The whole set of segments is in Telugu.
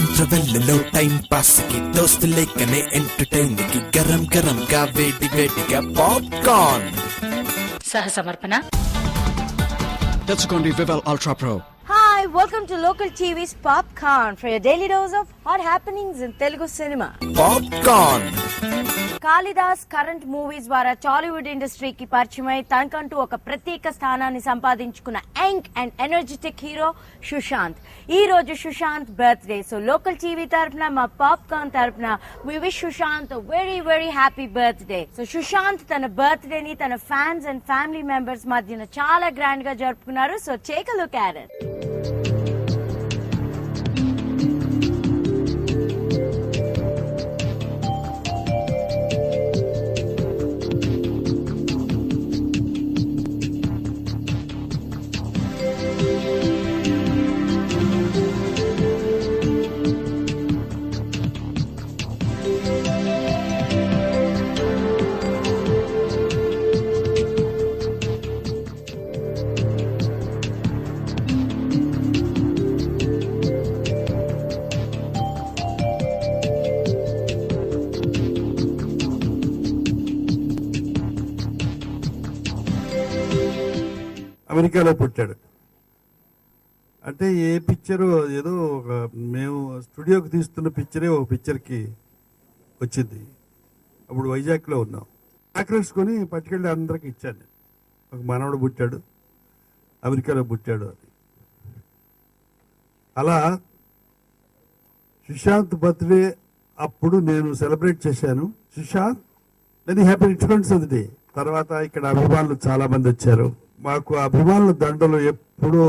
ఇంటర్వెల్లో టైం పాస్ కి దోస్తులే కనే ఎంటర్టైన్ కి గరం గరం గా వేడి వేడిగా పాప్కార్న్ సహ సమర్పణ తెచ్చుకోండి Vivel ultra pro. Hi, welcome to Local TV's Popcorn for your daily dose of hot happenings in Telugu cinema. Popcorn Kalidas current movies ద్వారా టాలీవుడ్ ఇండస్ట్రీకి పరిచయమై తనకంటూ ఒక ప్రత్యేక స్థానాన్ని సంపాదించుకున్న young and energetic hero Sushant. ఈ రోజు Sushant birthday. So local TV తరఫున మా పాప్కార్న్ తరఫున we wish Sushant very very happy birthday. So Sushant తన బర్త్డే ని తన ఫ్యాన్స్ అండ్ ఫ్యామిలీ మెంబర్స్ మధ్యన చాలా గ్రాండ్ గా జరుపుకున్నారు. So take a look at it. అమెరికాలో పుట్టాడు. అంటే ఏ పిక్చరు ఏదో ఒక మేము స్టూడియోకి తీస్తున్న పిక్చరే ఒక పిక్చర్కి వచ్చింది. అప్పుడు వైజాగ్లో ఉన్నాం. ఆకర్షుకొని పట్టుకెళ్ళి అందరికి ఇచ్చాను. ఒక మనవడు పుట్టాడు, అమెరికాలో పుట్టాడు అని. అలా సుశాంత్ బర్త్డే అప్పుడు నేను సెలబ్రేట్ చేశాను. Sushant very happy returns of the day. తర్వాత ఇక్కడ అభిమానులు చాలా మంది వచ్చారు. మాకు అభిమానుల దండలు ఎప్పుడూ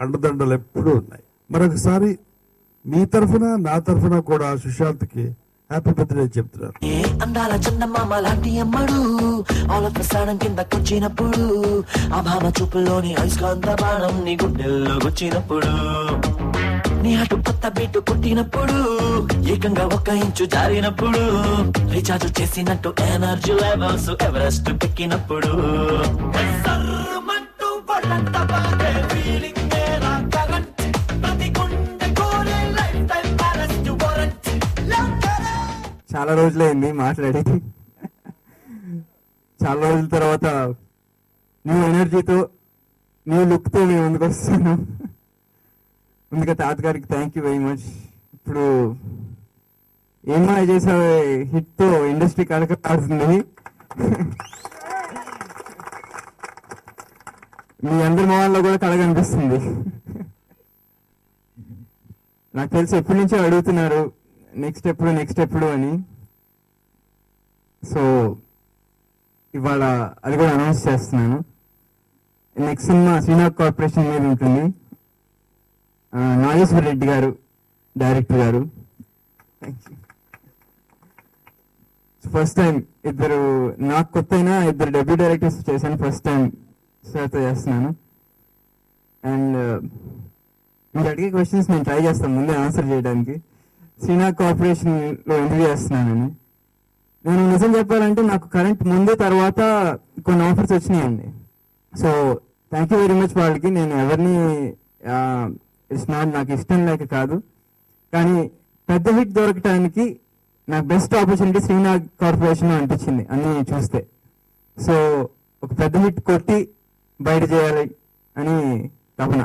అండదండలు ఎప్పుడూ ఉన్నాయి. మరొకసారి మీ తరఫున నా తరఫున కూడా సుశాంత్కి హ్యాపీ బర్త్డే చెప్తున్నారు. అందాల చందమామ లాంటి అమ్మడు ఆలప్రసాదం కిందకొచ్చినప్పుడు ఆ భామ చూపుల్లోని అయస్కాంత బాణం నీ గుండెల్లో వచ్చినప్పుడు నీ అటు కొత్త బీటు పుట్టినప్పుడు ఏకంగా 1 ఇంచు జారినప్పుడు రీఛార్జ్ చేసినట్టు ఎనర్జీ లెవెల్స్ ఎవరెస్ట్ ఎక్కినప్పుడు చాలా రోజులైంది మాట్లాడి. చాలా రోజుల తర్వాత న్యూ ఎనర్జీతో న్యూ లుక్తో మేము ముందుకు వస్తాను. ముందుగా తాతగారికి థ్యాంక్ యూ వెరీ మచ్. ఇప్పుడు ఏమో చేసే హిట్తో ఇండస్ట్రీ కలకలాడుతుంది. మీ అందరి మొహాల్లో కూడా కళ కనిపిస్తుంది. నాకు తెలిసి ఎప్పటి నుంచో అడుగుతున్నారు నెక్స్ట్ ఎప్పుడు అని. సో ఇవాళ అది కూడా అనౌన్స్ చేస్తున్నాను. నెక్స్ట్ సినిమా శ్రీనాథ్ కార్పొరేషన్ మీద ఉంటుంది. నాగేశ్వర రెడ్డి గారు డైరెక్టర్ గారు. ఫస్ట్ టైం ఇద్దరు, నాకు కొత్త అయినా ఇద్దరు డెబ్యూ డైరెక్టర్స్ చేశాను. ఫస్ట్ టైం సార్తో చేస్తున్నాను. అండ్ మీరు అడిగే క్వశ్చన్స్ నేను ట్రై చేస్తాను ముందే ఆన్సర్ చేయడానికి. శ్రీనాథ్ కార్పొరేషన్లో ఎంట్రీ చేస్తున్నానని నేను నిజం చెప్పాలంటే నాకు కరెంట్ ముందు తర్వాత కొన్ని ఆఫర్స్ వచ్చినాయండి. So thank you very much వాళ్ళకి. నేను ఎవరిని ఇట్స్ నాట్ నాకు ఇష్టం లేక కాదు, కానీ పెద్ద హిట్ దొరకటానికి నాకు బెస్ట్ ఆపర్చునిటీ శ్రీనాథ్ కార్పొరేషన్ అనిపించింది అన్ని చూస్తే. సో ఒక పెద్ద హిట్ కొట్టి బయట చేయాలి అని తపన.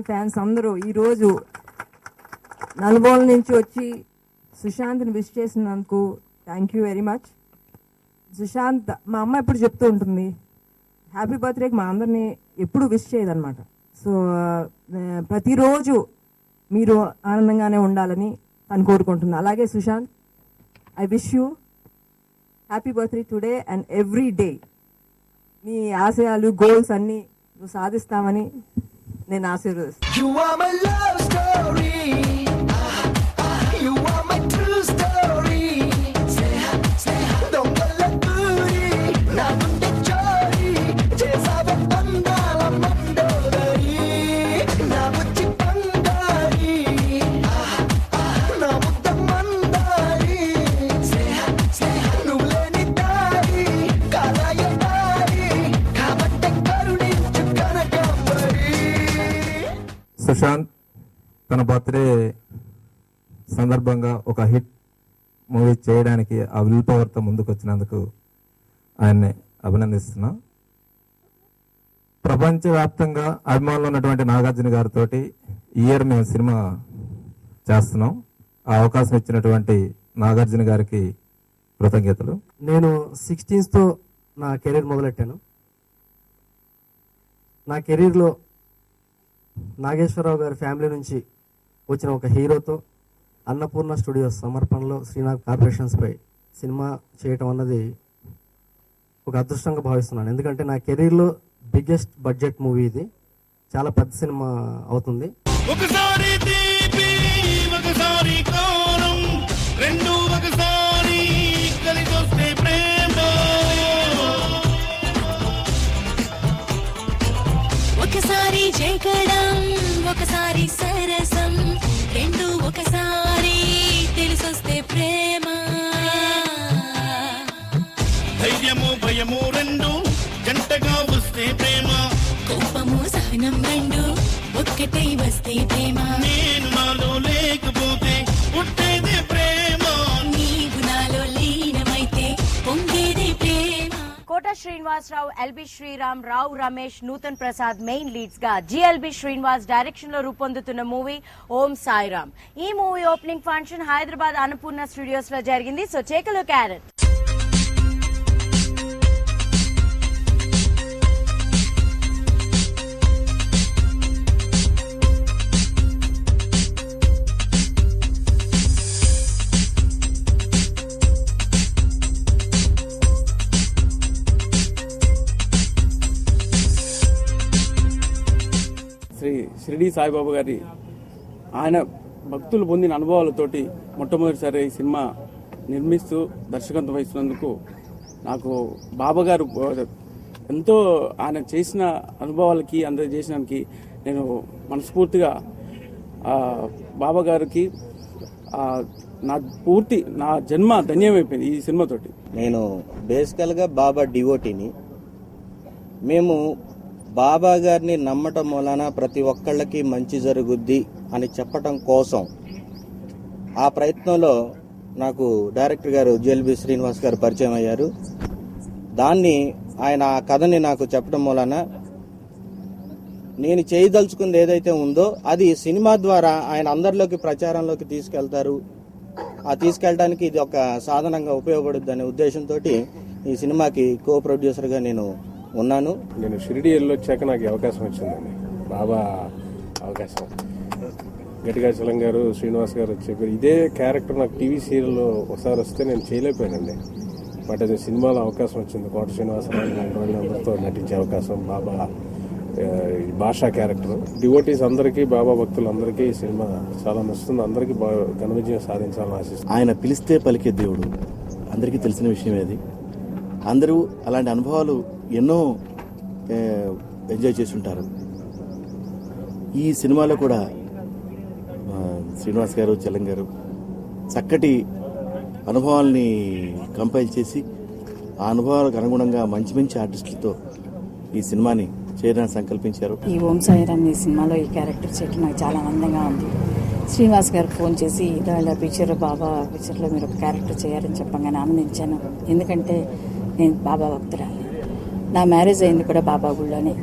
ఫ్యాన్స్ అందరూ ఈరోజు నలుబోల నుంచి వచ్చి సుశాంత్ని విష్ చేసినందుకు thank you very much. Sushant, మా అమ్మ ఎప్పుడు చెప్తూ ఉంటుంది హ్యాపీ బర్త్డేకి మా అందరినీ ఎప్పుడు విష్ చేయదన్నమాట. సో ప్రతిరోజు మీరు ఆనందంగానే ఉండాలని తను కోరుకుంటుంది. అలాగే Sushant, I wish you happy birthday today and every day. మీ ఆశయాలు గోల్స్ అన్నీ నువ్వు సాధిస్తామని నేను ఆశీర్వదిస్తాను. You are my love story. You are my true story. దొంగల దూరి నా గుండె చోరీ చేసావే అందాల మండోదరి. నా బుచ్చి పందారి నా ముద్ద మందారి. నువ్వు లేని దారి కాలాయ దారి కాబట్టే కరుణించు కనకాంబరి. సుశాంత్ తన బర్త్డే సందర్భంగా ఒక హిట్ మూవీ చేయడానికి ఆ విల్ పవర్తో ముందుకు వచ్చినందుకు ఆయన్ని అభినందిస్తున్నా. ప్రపంచవ్యాప్తంగా అభిమానులు ఉన్నటువంటి నాగార్జున గారితో ఈ ఇయర్ మేము సినిమా చేస్తున్నాం. ఆ అవకాశం ఇచ్చినటువంటి నాగార్జున గారికి కృతజ్ఞతలు. నేను 16తో నా కెరీర్ మొదలెట్టాను. నా కెరీర్లో నాగేశ్వరరావు గారి ఫ్యామిలీ నుంచి వచ్చిన ఒక హీరోతో అన్నపూర్ణ స్టూడియోస్ సమర్పణలో శ్రీనాథ్ కార్పొరేషన్స్పై సినిమా చేయటం అన్నది ఒక అదృష్టంగా భావిస్తున్నాను. ఎందుకంటే నా కెరీర్లో బిగ్గెస్ట్ బడ్జెట్ మూవీ ఇది. చాలా పెద్ద సినిమా అవుతుంది. ఒకసారి తీపి ఒకసారి కారం రెండు ఒకసారి కలిసొస్తే ప్రేమ. ఒకసారి జగడం ఒకసారి సరసం రెండు ఒకసారి తెలిసొస్తే ప్రేమ. ధైర్యము భయము రెండు జంటగా వస్తే ప్రేమ. కోపము సహనం రెండు ఒక్కటై వస్తే ప్రేమ. నేను నాలో లేకపోతే పుట్టేదే ప్రేమ. నీవు నాలో లీనమైతే పొంగేదే ప్రేమ. Kota Srinivasa Rao, LB Sriram, Rao Ramesh, Nutan Prasad main leads గా జిఎల్బి శ్రీనివాస్ డైరెక్షన్ లో రూపొందుతున్న మూవీ ఓం సాయిరామ్. ఈ movie opening function Hyderabad Annapurna studios లో జరిగింది. So take a look at it. Shri Shirdi Saibaba గారి ఆయన భక్తులు పొందిన అనుభవాలతోటి మొట్టమొదటిసారి ఈ సినిమా నిర్మిస్తూ దర్శకత్వం వహిస్తున్నందుకు నాకు బాబా గారు ఎంతో ఆయన చేసిన అనుభవాలకి అందజేసినానికి నేను మనస్ఫూర్తిగా బాబా గారికి నా జన్మ ధన్యమైపోయింది ఈ సినిమాతోటి. నేను బేసికల్గా బాబా డివోటీని. మేము బాబా గారిని నమ్మటం వలన ప్రతి ఒక్కళ్ళకి మంచి జరుగుద్ది అని చెప్పటం కోసం ఆ ప్రయత్నంలో నాకు డైరెక్టర్ గారు జిఎల్బి శ్రీనివాస్ గారు పరిచయం అయ్యారు. దాన్ని ఆయన ఆ కథని నాకు చెప్పడం వలన నేను చేయదలుచుకుంది ఏదైతే ఉందో అది సినిమా ద్వారా ఆయన అందరిలోకి ప్రచారంలోకి తీసుకెళ్తారు. ఆ తీసుకెళ్ళడానికి ఇది ఒక సాధనంగా ఉపయోగపడుద్ది అనే ఉద్దేశంతో ఈ సినిమాకి కో ప్రొడ్యూసర్గా నేను ఉన్నాను. నేను షిరిడి వెళ్ళొచ్చాక నాకు అవకాశం వచ్చిందండి, బాబా అవకాశం. గట్టిగా చలం గారు, శ్రీనివాస్ గారు చెప్పారు. ఇదే క్యారెక్టర్ నాకు టీవీ సీరియల్లో ఒకసారి వస్తే నేను చేయలేకపోయానండి. బట్ అది సినిమాలో అవకాశం వచ్చింది. కోట శ్రీనివాసరావు అందరితో నటించే అవకాశం. బాబా భాషా క్యారెక్టర్. డివోటీస్ అందరికీ, బాబా భక్తులందరికీ ఈ సినిమా చాలా నచ్చుతుంది. అందరికీ ఘన విజయం సాధించాలని ఆశిస్తుంది. ఆయన పిలిస్తే పలికే దేవుడు, అందరికీ తెలిసిన విషయమే అది. అందరూ అలాంటి అనుభవాలు ఎన్నో ఎంజాయ్ చేసి ఉంటారు. ఈ సినిమాలో కూడా శ్రీనివాస్ గారు, చలం గారు చక్కటి అనుభవాల్ని కంపైల్ చేసి ఆ అనుభవాలకు అనుగుణంగా మంచి మంచి ఆర్టిస్టులతో ఈ సినిమాని చేయడానికి సంకల్పించారు. ఈ ఓం సాయిరామ్ ఈ సినిమాలో ఈ క్యారెక్టర్ చేయడం నాకు చాలా ఆనందంగా ఉంది. శ్రీనివాస్ గారు ఫోన్ చేసి ఇలా పిక్చర్ బాబా పిక్చర్లో మీరు ఒక క్యారెక్టర్ చేయాలని చెప్పగానే ఆనందించాను. ఎందుకంటే నేను బాబా భక్తురాలి. నా మ్యారేజ్ అయింది కూడా బాబా గుళ్ళోనే.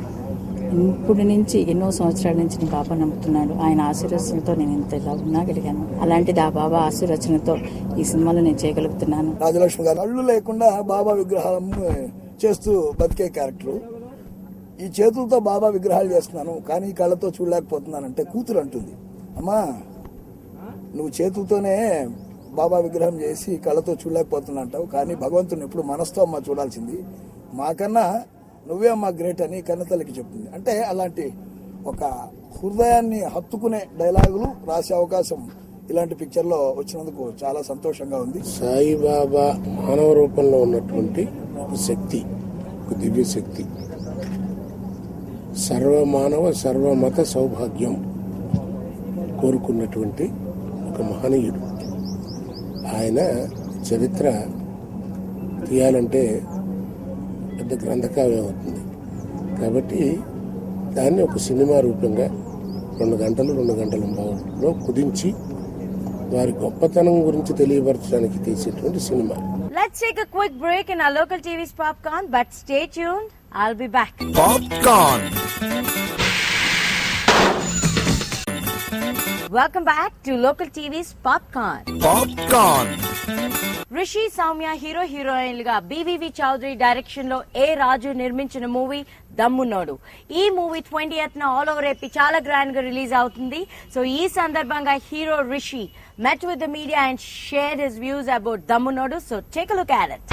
ఇప్పుడు నుంచి ఎన్నో సంవత్సరాల నుంచి నేను బాబా నమ్ముతున్నాడు. ఆయన ఆశీర్వచనతో నేను ఇంత ఇలా ఉన్నాగలిగాను. అలాంటిది ఆ బాబా ఆశీర్వచనతో ఈ సినిమాలో నేను చేయగలుగుతున్నాను. రాజలక్ష్మి గారు కళ్ళు లేకుండా బాబా విగ్రహాలను చేస్తూ బతికే క్యారెక్టరు. ఈ చేతులతో బాబా విగ్రహాలు చేస్తున్నాను కానీ ఈ కళ్ళతో చూడలేకపోతున్నానంటే కూతురు అంటుంది, అమ్మా నువ్వు చేతులతోనే బాబా విగ్రహం చేసి కళ్ళతో చూడలేకపోతున్నా అంటావు, కానీ భగవంతుని ఎప్పుడు మనసుతో అమ్మ చూడాల్సింది, మాకన్నా నువ్వే అమ్మ గ్రేట్ అని కన్నతల్లికి చెప్తుంది. అంటే అలాంటి ఒక హృదయాన్ని హత్తుకునే డైలాగులు రాసే అవకాశం ఇలాంటి పిక్చర్లో వచ్చినందుకు చాలా సంతోషంగా ఉంది. సాయిబాబా మానవ రూపంలో ఉన్నటువంటి శక్తి, ఒక దివ్య శక్తి, సర్వమానవ సర్వమత సౌభాగ్యం కోరుకున్నటువంటి ఒక మహనీయుడు. ఆయన చరిత్ర తీయాలంటే పెద్ద గ్రంథకావ్యం అవుతుంది. కాబట్టి దాన్ని ఒక సినిమా రూపంగా 2 గంటలు 2 గంటల భావంలో కుదించి వారి గొప్పతనం గురించి తెలియపరచడానికి తీసేటువంటి cinema. Let's take a quick break in our local TV's Popcorn, but stay tuned. I'll be back. Popcorn. Welcome back to local TV's Popcorn. Popcorn. Rishi, Soumya hero హీరోయిన్లుగా బీవీవి చౌదరి డైరెక్షన్ లో ఏ రాజు నిర్మించిన మూవీ దమ్మున్నోడు. ఈ movie 20th all over AP చాలా గ్రాండ్ గా రిలీజ్ అవుతుంది. సో ఈ సందర్భంగా hero Rishi met with the media and shared his views about దమ్మున్నోడు. So take a look at it.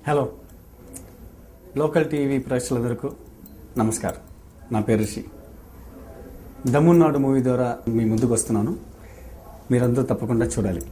Hello, local TV ప్రేక్షకులందరికీ నమస్కారం. నా పేరు రిషి. దమ్మున్నాడు మూవీ ద్వారా మీ ముందుకు వస్తున్నాను. మీరందరూ తప్పకుండా చూడాలి.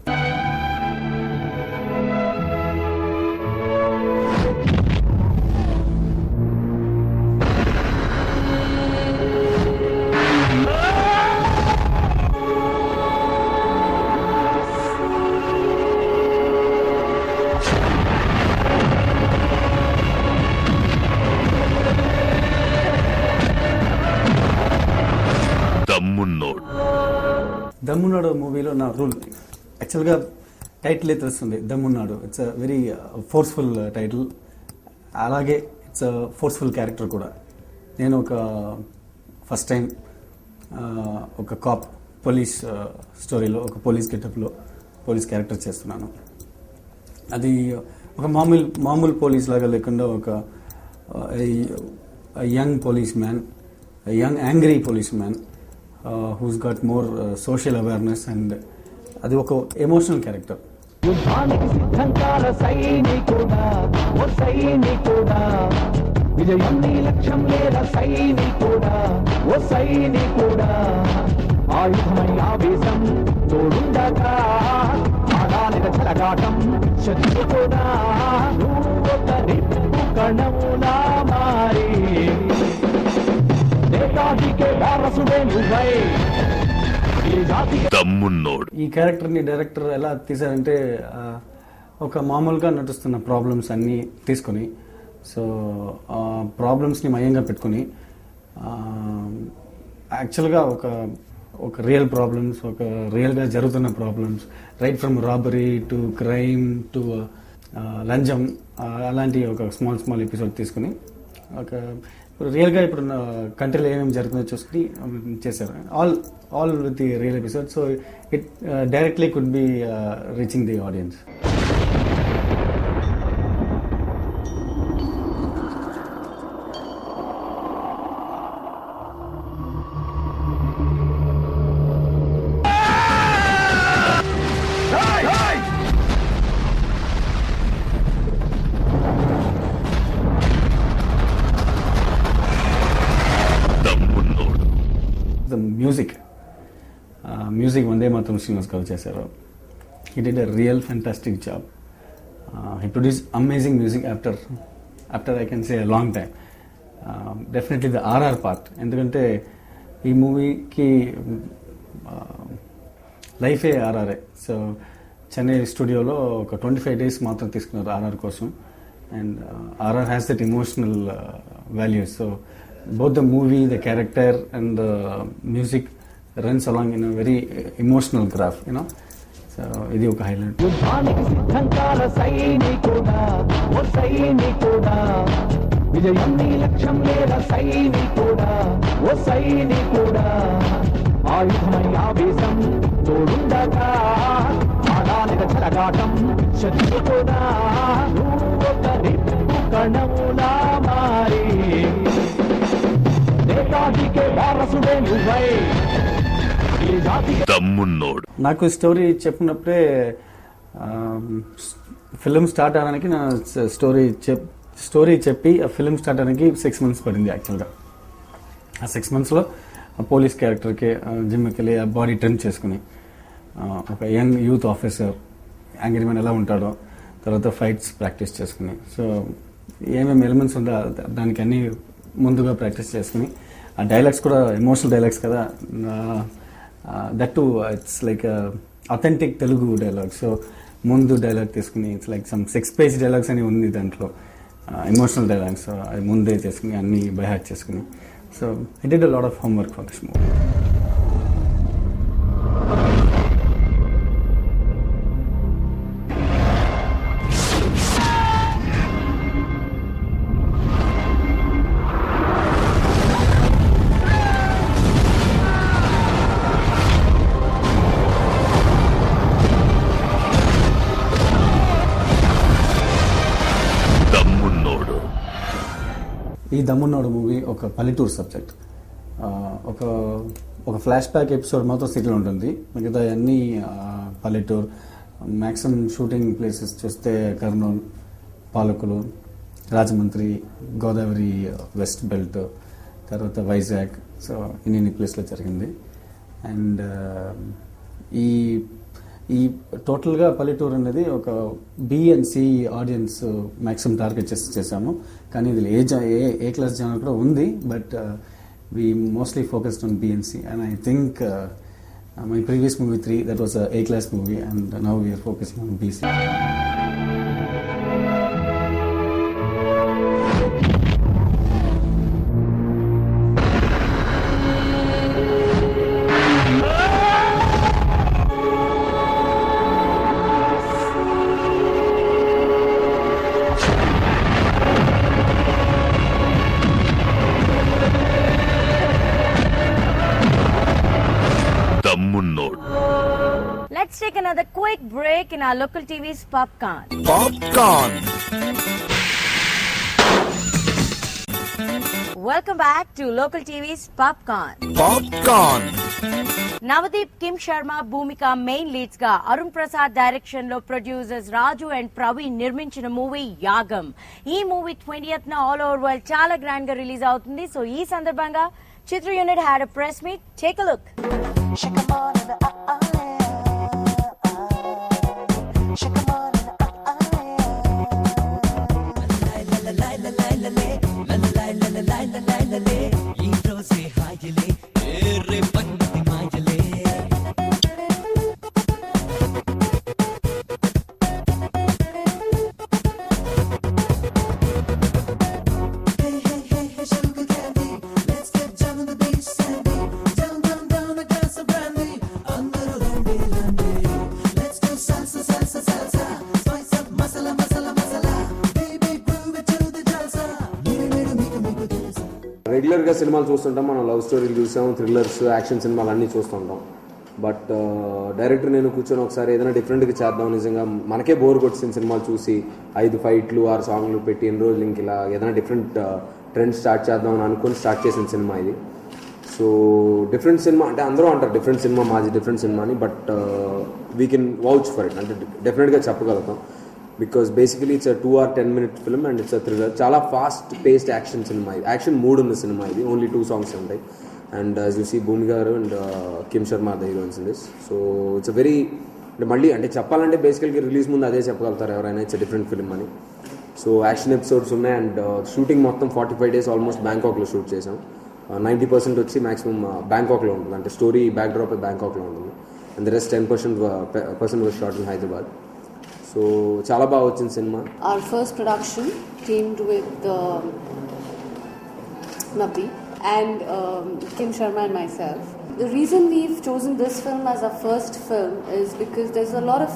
దమ్మున్నాడు మూవీలో నా రూల్ యాక్చువల్గా టైటిల్ అయితే వస్తుంది దమ్మున్నాడు. It's a very forceful title, అలాగే ఇట్స్ అ ఫోర్స్ఫుల్ క్యారెక్టర్ కూడా. నేను ఒక ఫస్ట్ టైం ఒక కాప్ పోలీస్ స్టోరీలో ఒక పోలీస్ గెటప్లో పోలీస్ క్యారెక్టర్ చేస్తున్నాను. అది ఒక మామూలు పోలీస్ లాగా లేకుండా ఒక young police man, young angry police man who's got more social awareness, and అది ఒక ఎమోషనల్ క్యారెక్టర్. యుద్ధానికి సిద్ధంకాల సైనికుడా, ఓ సైనికుడా, విజయం నీ లక్ష్యం లేదా సైనికుడా, ఓ సైనికుడా, ఆయుధమై ఆవేశం తోడుండగా ఆడాలిన చెలగాటం శత్రుకుడా, నువ్వు ఒక నిప్పు కణములా మారి ఈ క్యారెక్టర్ ని డైరెక్టర్ ఎలా తీశారంటే ఒక మామూలుగా నటిస్తున్న ప్రాబ్లమ్స్ అన్నీ తీసుకొని, సో ఆ ప్రాబ్లమ్స్ని మయంగా పెట్టుకుని యాక్చువల్గా ఒక రియల్ ప్రాబ్లమ్స్, ఒక రియల్గా జరుగుతున్న problems, right from robbery to crime to లంచం, అలాంటి ఒక స్మాల్ ఎపిసోడ్ తీసుకుని ఒక రియల్గా ఇప్పుడు కంట్రీలో ఏమేమి జరుగుతుందో చూసుకుని చేశారు. All with the real episode, so it directly could be reaching the audience. Music వందే మాత్రం శ్రీనివాస్ గారు చేశారు. He did a real fantastic job. He produce amazing music after I can say a long time. Definitely the RR part, ఎందుకంటే ఈ మూవీకి లైఫే ఆర్ఆర్ఏ. సో చెన్నై స్టూడియోలో ఒక 25 days మాత్రం తీసుకున్నారు ఆర్ఆర్ కోసం, and RR has that emotional values. So both the movie, the character and the music runs along in a very emotional graph, you know. So ఇది ఒక హైలైట్. యుద్ధానికి సిద్ధంకాల సైనికుడా, ఓ సైనికుడా, సైనికుడా విజయం నీ లక్ష్యం లేదా సైనికుడా ఓ సైనికుడా ఆయుధమై ఆవేశం తోడుండగా ఆడాలిక చెలగాటం శత్రుకుడా నువ్వు ఒక రిప్పు కణములా మారి నేతాజికే వారసుడే నువ్వై ఈ జాతికి దమ్మున్నోడు. నాకు స్టోరీ చెప్పినప్పుడే ఫిల్మ్ స్టార్ట్ అవడానికి నా స్టోరీ చెప్పి ఆ ఫిల్మ్ స్టార్ట్ అవడానికి 6 months పడింది యాక్చువల్గా. ఆ 6 monthsలో పోలీస్ క్యారెక్టర్కి జిమ్కి వెళ్ళి ఆ బాడీ ట్రిమ్ చేసుకుని ఒక young youth officer angry man ఎలా ఉంటాడో, తర్వాత ఫైట్స్ ప్రాక్టీస్ చేసుకుని, సో ఏమేమి ఎలిమెంట్స్ ఉందో దానికి అన్నీ ముందుగా ప్రాక్టీస్ చేసుకుని, ఆ డైలాగ్స్ కూడా ఎమోషనల్ డైలాగ్స్ కదా, that to it's like authentic Telugu dialogue. So ముందు డైలాగ్ తీసుకుని it's like some 6-page dialogues అని ఉంది దాంట్లో, ఎమోషనల్ డైలాగ్స్. అది ముందే చేసుకుని అన్నీ బై హార్ట్ చేసుకుని, so I did a lot of homework for this movie. ఈ దమ్మున్నోడు మూవీ ఒక పల్లెటూరు సబ్జెక్ట్. ఒక ఫ్లాష్ బ్యాక్ ఎపిసోడ్ మాత్రం సిటీలో ఉంటుంది, మిగతా అన్నీ పల్లెటూరు. మ్యాక్సిమం షూటింగ్ ప్లేసెస్ చూస్తే కర్నూలు, పాలకులు, రాజమండ్రి, గోదావరి వెస్ట్ బెల్ట్, తర్వాత వైజాగ్. సో ఇన్ని ప్లేస్లో జరిగింది. అండ్ ఈ టోటల్గా పల్లెటూరు అనేది ఒక B&C ఆడియన్స్ మ్యాక్సిమం టార్గెట్ చేసాము. కానీ ఇది ఏ క్లాస్ జనాలు కూడా ఉంది, but we mostly focused on B&C. And I think my previous movie 3 that was a A-class movie, and now we are focusing on BC. Let's take another quick break in our local TV's Popcorn. Welcome back to local TV's Popcorn. Navdeep, Kim Sharma, Bhumika main leads ga Arun Prasad direction lo producers Raju and Praveen nirminchina movie Yagam. Ee movie 20th na all over world chala grand ga release avutundi. So ee sandarbhanga Chitra unit had a press meet. Take a look. రెగ్యులర్గా సినిమాలు చూస్తుంటాం, మనం లవ్ స్టోరీలు చూసాం, థ్రిల్లర్స్, యాక్షన్ సినిమాలు అన్నీ చూస్తుంటాం. బట్ డైరెక్టర్ నేను కూర్చొని ఒకసారి ఏదైనా డిఫరెంట్గా చేద్దాం, నిజంగా మనకే బోర్ కొట్టిన సినిమాలు చూసి 5 ఫైట్లు 6 సాంగ్లు పెట్టి ఎన్ని రోజులు ఇంక ఇలా ఏదైనా డిఫరెంట్ ట్రెండ్ స్టార్ట్ చేద్దాం అని అనుకుని స్టార్ట్ చేసిన సినిమా ఇది. సో డిఫరెంట్ సినిమా అంటే అందరూ అంటారు డిఫరెంట్ సినిమా, మాది డిఫరెంట్ సినిమా అని, but we can vouch for it, అంటే డెఫినెట్గా చెప్పగలుగుతాం. Because basically it's 2 or 10 minute film and it's thriller. చాలా ఫాస్ట్ పేస్డ్ యాక్షన్ సినిమా ఇది, యాక్షన్ మూడ్ ఉన్న సినిమా ఇది. ఓన్లీ 2 songs ఉంటాయి. అండ్ యాజ్ యూ సీ భూమి గారు and Kim Sharma the heroines in this. So it's very అంటే మళ్ళీ అంటే చెప్పాలంటే బేసికల్గా రిలీజ్ ముందు అదే చెప్పగలుగుతారు ఎవరైనా, ఇట్స్ డిఫరెంట్ ఫిల్మ్ అని. సో యాక్షన్ ఎపిసోడ్స్ ఉన్నాయి అండ్ షూటింగ్ మొత్తం 45 days ఆల్మోస్ట్ బ్యాంకాక్లో షూట్ చేసాం. 90% వచ్చి మ్యాక్సిమం బ్యాంకాక్లో ఉంటుంది, అంటే స్టోరీ బ్యాక్డ్రాప్ బ్యాంకాక్లో ఉంటుంది. And the rest 10% was shot in Hyderabad. So చాలా బాగా వచ్చింది cinema. Our first production teamed with Navdeep and Kim Sharma and myself. The reason we've chosen this film as our first film is because there's a lot of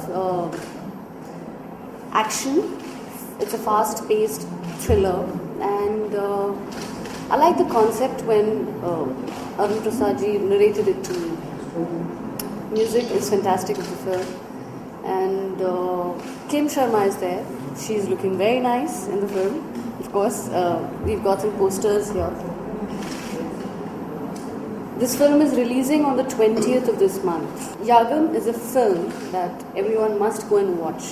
action, It's a fast-paced thriller, and I like the concept when Arun Prasad ji narrated it to me. Music is fantastic in the film, and Kim Sharma is there. She's looking very nice in the film. Of course, we've got some posters here. This film is releasing on the 20th of this month. Yagam is a film that everyone must go and watch.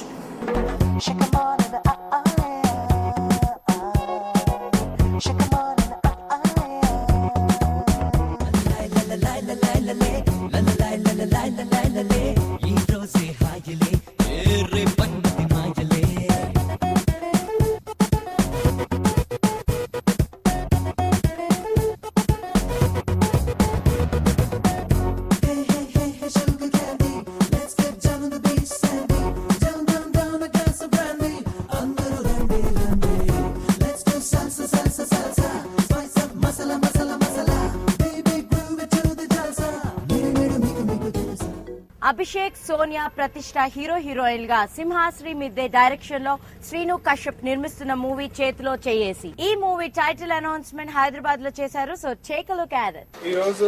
Abhishek, Sonia, ప్రతిష్ట హీరో హీరోయిన్ గా సింహాశ్రీ మిద్దే డైరెక్షన్ లో శ్రీను కశ్యప్ నిర్మిస్తున్న మూవీ చేతిలో చేయేసి. ఈ మూవీ టైటిల్ అనౌన్స్మెంట్ హైదరాబాద్ లో చేశారు. So take a look at it. ఈ రోజు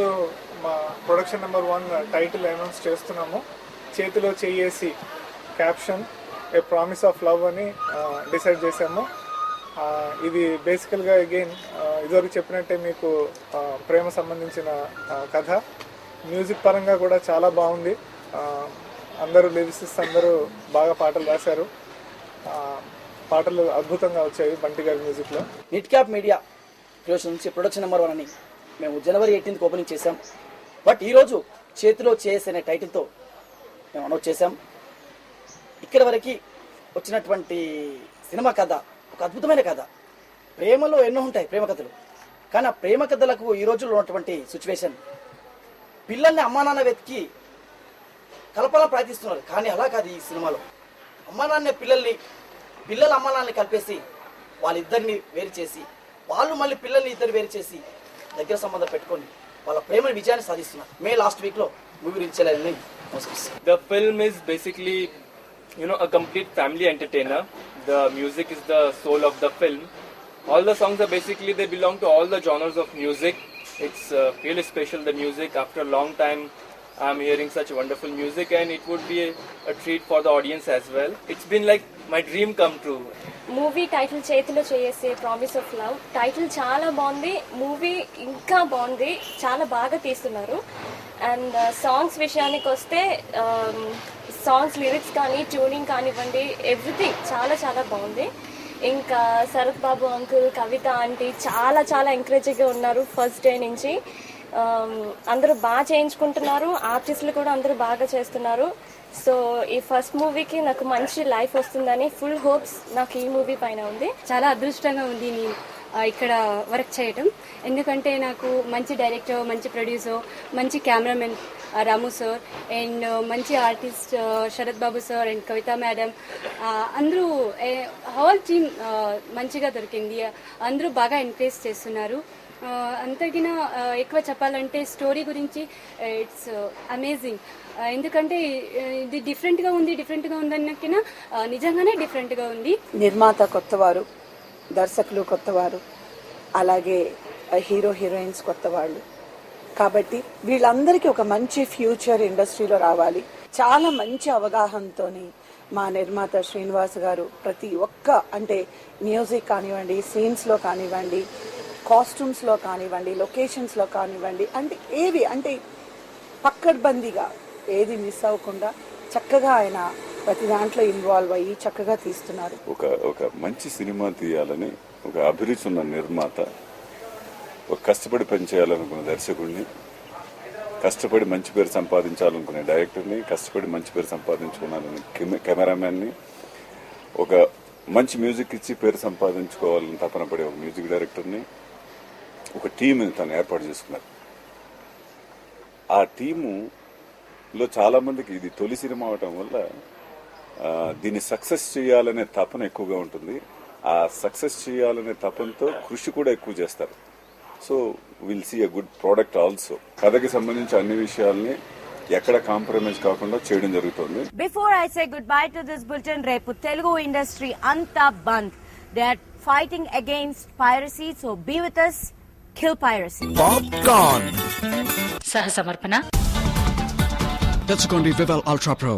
మా ప్రొడక్షన్ నెంబర్ 1 టైటిల్ అనౌన్స్ చేస్తున్నాము. చేతిలో చేయేసి caption a promise of love అని డిసైడ్ చేశాము. ఇది బేసికల్ గా అగైన్ ఇదివరకు చెప్పినట్టే మీకు ప్రేమ సంబంధించిన కథ. మ్యూజిక్ పరంగా కూడా చాలా బాగుంది. అందరూ లిరిసిస్ట్ అందరూ బాగా పాటలు రాశారు. పాటలు అద్భుతంగా వచ్చాయి బంటి గారి మ్యూజిక్ లో. నిట్ క్యాప్ మీడియా క్రియేషన్ నుంచి ప్రొడక్షన్ నెంబర్ 1 అని మేము జనవరి 18th ఓపెనింగ్ చేశాం. బట్ ఈరోజు చేతిలో చేసే టైటిల్తో మేము అనౌన్స్ చేశాం. ఇక్కడి వరకు వచ్చినటువంటి సినిమా కథ ఒక అద్భుతమైన కథ. ప్రేమలో ఎన్నో ఉంటాయి ప్రేమ కథలు, కానీ ఆ ప్రేమ కథలకు ఈ రోజుల్లో ఉన్నటువంటి సిచ్యువేషన్ పిల్లల్ని అమ్మా నాన్న వెతికి కలపాలని ప్రయత్నిస్తున్నారు. కానీ అలా కాదు. ఈ సినిమాలో అమ్మా నాన్న పిల్లల అమ్మా నాన్నని కలిపేసి వాళ్ళిద్దరిని వేరు చేసి వాళ్ళు మళ్ళీ పిల్లల్ని ఇద్దరు వేరు చేసి దగ్గర సంబంధం పెట్టుకొని వాళ్ళ ప్రేమ విజయాన్ని సాధిస్తున్నారు. మే లాస్ట్ వీక్ లో మూవీ రిలీజ్ చేయాలని. The film is basically, a complete family entertainer. The music is the soul of the film. All the songs are basically, they belong to all the genres of music. It's really special, the music. After a long time I'm hearing such wonderful music, and it would be a treat for the audience as well. It's been like my dream come true. Movie title చేతిలో చేసే ప్రామిస్ ఆఫ్ లవ్ టైటిల్ చాలా బాగుంది. మూవీ ఇంకా బాగుంది, చాలా బాగా తీస్తున్నారు. అండ్ సాంగ్స్ విషయానికి వస్తే సాంగ్స్ లిరిక్స్ కానీ ట్యూనింగ్ కానివ్వండి, ఎవ్రీథింగ్ చాలా చాలా బాగుంది. ఇంకా శరత్ బాబు అంకుల్, కవిత ఆంటీ చాలా చాలా ఎంకరేజింగ్గా ఉన్నారు ఫస్ట్ డే నుంచి. అందరూ బాగా చేయించుకుంటున్నారు, ఆర్టిస్టులు కూడా అందరూ బాగా చేస్తున్నారు. సో ఈ ఫస్ట్ మూవీకి నాకు మంచి లైఫ్ వస్తుందని ఫుల్ హోప్స్ నాకు ఈ మూవీ పైన ఉంది. చాలా అదృష్టంగా ఉంది నేను ఇక్కడ వర్క్ చేయటం. ఎందుకంటే నాకు మంచి డైరెక్టర్, మంచి ప్రొడ్యూసర్, మంచి కెమెరామెన్ రాము సార్, అండ్ మంచి artist Sarath Babu sir and Kavitha madam, అందరూ హోల్ టీమ్ మంచిగా దొరికింది. అందరూ బాగా ఎంకరేజ్ చేస్తున్నారు. అంతగిన ఎక్కువ చెప్పాలంటే స్టోరీ గురించి ఇట్స్ అమేజింగ్. ఎందుకంటే ఇది డిఫరెంట్గా ఉందన్నకైనా నిజంగానే డిఫరెంట్గా ఉంది. నిర్మాత కొత్తవారు, దర్శకులు కొత్తవారు, అలాగే హీరో హీరోయిన్స్ కొత్త వాళ్ళు. కాబట్టి వీళ్ళందరికీ ఒక మంచి ఫ్యూచర్ ఇండస్ట్రీలో రావాలి. చాలా మంచి అవగాహనతోని మా నిర్మాత శ్రీనివాస్ గారు ప్రతి ఒక్క అంటే మ్యూజిక్ కానివ్వండి, సీన్స్లో కానివ్వండి, కాస్ట్యూమ్స్లో కానివ్వండి, లొకేషన్స్లో కానివ్వండి, అంటే పక్కడ్బందీగా ఏది మిస్ అవ్వకుండా చక్కగా ఆయన ప్రతి దాంట్లో ఇన్వాల్వ్ అయ్యి చక్కగా తీస్తున్నారు. ఒక మంచి సినిమా తీయాలని ఒక అభిరుచి ఉన్న నిర్మాత, ఒక కష్టపడి పనిచేయాలనుకున్న దర్శకుడిని, కష్టపడి మంచి పేరు సంపాదించాలనుకునే డైరెక్టర్ని, కష్టపడి మంచి పేరు సంపాదించుకున్నాలని కెమెరామెన్ని, ఒక మంచి మ్యూజిక్ ఇచ్చి పేరు సంపాదించుకోవాలని తపన పడే ఒక మ్యూజిక్ డైరెక్టర్ని, ఒక టీంని తను ఏర్పాటు చేసుకున్నారు. ఆ టీములో చాలా మందికి ఇది తొలి సినిమా అవటం వల్ల దీన్ని సక్సెస్ చేయాలనే తపన ఎక్కువగా ఉంటుంది. ఆ సక్సెస్ చేయాలనే తపనతో కృషి కూడా ఎక్కువ చేస్తారు. So will see a good product also. కథకి సంబంధించి అన్ని విషయాల్ని ఎక్కడ కాంప్రమైజ్ కాకుండా చేయడం జరుగుతుంది. Before I say goodbye to this bulletin, రేపు తెలుగు ఇండస్ట్రీ అంతా bandh. They are fighting against piracy, so be with us, kill piracy. Popcorn. సహ సమర్పణ తెచ్చుకోండి వివల్ అల్ట్రా ప్రో.